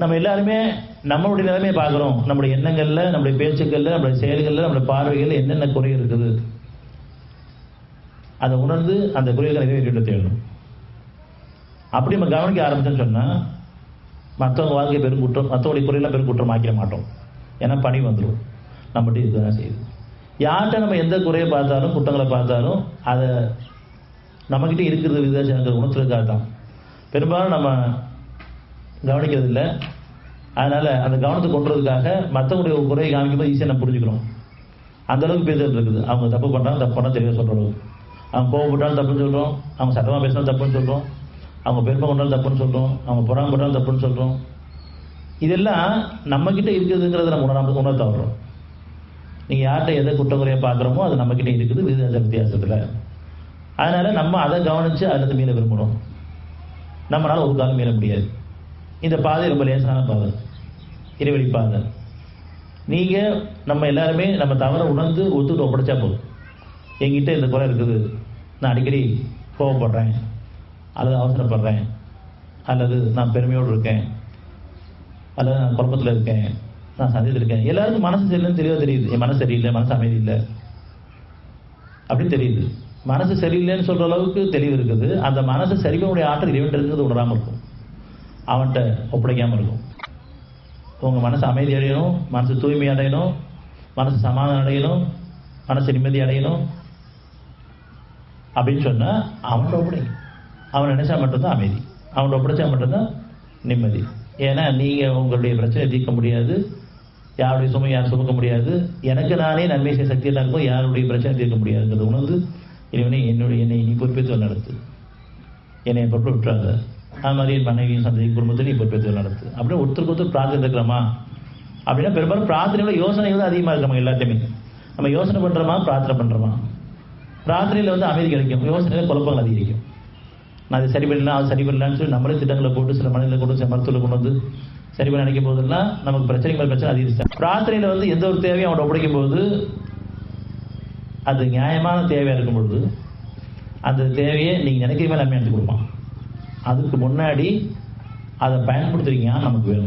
நம்ம எல்லாருமே நம்மளுடைய நிலைமையை பார்க்குறோம். நம்முடைய எண்ணங்களில், நம்முடைய பேச்சுக்களில், நம்முடைய செயல்களில், நம்முடைய பார்வைகளில் என்னென்ன குறை இருக்குது, அதை உணர்ந்து அந்த குறைகளை நிறைவேற்றிட்டு தேடணும். அப்படி நம்ம கவனிக்க ஆரம்பிச்சோன்னு சொன்னால் மற்றவங்க வாழ்க்கை பெருங்குற்றம், மற்றவங்களுடைய குறையெல்லாம் பெருங்குற்றம் ஆக்கிட மாட்டோம். ஏன்னா பணி வந்துடும், நம்மகிட்ட இதுதான் செய்யுது. யார்கிட்ட நம்ம எந்த குறையை பார்த்தாலும், குற்றங்களை பார்த்தாலும் அதை நம்மக்கிட்ட இருக்கிறது விதாச்சாரங்கள் உணர்த்துறதுக்காக தான். பெரும்பாலும் நம்ம கவனிக்கிறது இல்லை. அதனால் அந்த கவனத்தை கொண்டுறதுக்காக மற்றவங்களுடைய குறையை காமிக்கும்போது ஈஸியாக நம்ம புரிஞ்சுக்கிறோம். அந்தளவுக்கு பேசுறது இருக்குது. அவங்க தப்பு பண்ணுறாங்க, தப்பு பண்ணால் தெளிவாக சொல்கிற அளவுக்கு. அவங்க கோவப்பட்டாலும் தப்புன்னு சொல்கிறோம், அவங்க சட்டமாக பேசினாலும் தப்புன்னு சொல்கிறோம், அவங்க பெருமை கொண்டாலும் தப்புன்னு சொல்கிறோம், அவங்க புறாமப்பட்டாலும் தப்புன்னு சொல்கிறோம். இதெல்லாம் நம்மக்கிட்ட இருக்குதுங்கிறத நம்ம உணர்த்த வர்றோம். நீங்கள் யார்கிட்ட எதை குற்றக்குறையை பார்க்குறோமோ அது நம்மக்கிட்ட இருக்குது வித்தியாசத்தில். அதனால் நம்ம அதை கவனித்து அதில் மீள விரும்பணும். நம்மளால் ஒரு காலம் மீள முடியாது. இந்த பாதை ரொம்ப லேசான பாதை, இறைவழி பாதை. நீங்கள் நம்ம எல்லாருமே நம்ம தவறை உணர்ந்து ஒத்துட்டு ஒப்படைச்சா போதும். என்கிட்ட இந்த குறை இருக்குது, நான் அடிக்கடி கோவப்படுறேன், அல்லது அவசரப்படுறேன், அல்லது நான் பெருமையோடு இருக்கேன், அல்லது நான் குழப்பத்தில் இருக்கேன், நான் சந்தேகத்தில் இருக்கேன். எல்லாருக்கும் மனசு சரியில்லைன்னு தெளிவாக தெரியுது. என் மனசு சரியில்லை, மனசு அமைதி இல்லை அப்படின்னு தெரியுது. மனசு சரியில்லைன்னு சொல்கிற அளவுக்கு தெளிவு இருக்குது. அந்த மனசு சரிவனுடைய ஆற்றல் இறைவன் இருக்கிறது உணராமல் இருக்கும், அவன்கிட்ட ஒப்படைக்காமல் இருக்கும். உங்கள் மனசு அமைதி அடையணும், மனசு தூய்மை அடையணும், மனசு சமாதானம் அடையணும், மனசு நிம்மதி அடையணும் அப்படின்னு சொன்னால் அவனோட ஒப்படைக்கும். அவனை நினைச்சா மட்டும்தான் அமைதி, அவனோட ஒப்படைச்சா மட்டும்தான் நிம்மதி. ஏன்னா நீங்கள் உங்களுடைய பிரச்சனையை தீர்க்க முடியாது, யாருடைய சுமை யாரும் சுமக்க முடியாது. எனக்கு நானே நன்மை செய்ய சக்தியாக இருக்கும், யாருடைய பிரச்சனை தீர்க்க முடியாதுங்கிறது உணர்ந்து இறைவனை என்னை நீ பொறுப்பேற்று நடத்து, என்னை பொறுப்பு விட்டுறாங்க. அது மாதிரி என் மனைவியும் சந்தை குடும்பத்தில் நீ பொறுப்பேற்று நடத்து. அப்படியே ஒருத்தருக்கு ஒருத்தர் பிரார்த்தனை இருக்கிறோமா அப்படின்னா பெரும்பாலும் பிரார்த்தனையோட யோசனைகள் தான் அதிகமாக இருக்கு. நம்ம எல்லாத்தையுமே நம்ம யோசனை பண்ணுறோமா, பிரார்த்தனை பண்ணுறோமா. பிரார்த்தனையில் வந்து அமைதி கிடைக்கும், யோசனையில் குழப்பங்கள் அதிகரிக்கும். நான் அது சரி பண்ணலாம், அது சரி பண்ணலான்னு சொல்லி நம்மளே திட்டங்களை போட்டு சில மனிதர்களை கொண்டு சில மருத்துவத்தில் கொண்டு வந்து சரி பண்ண நினைக்கும் போதெல்லாம் நமக்கு பிரச்சனை அதிகரிச்சு. பிரார்த்தனையில் வந்து எந்த ஒரு தேவையும் அவனை ஒப்படைக்கும் போது அது நியாயமான தேவையாக இருக்கும் பொழுது அந்த தேவையை நீங்கள் நினைக்கிறமே நன்மை எடுத்து கொடுப்பான். அதுக்கு முன்னாடி அதை பயன்படுத்துறீங்க நமக்கு வேணும்.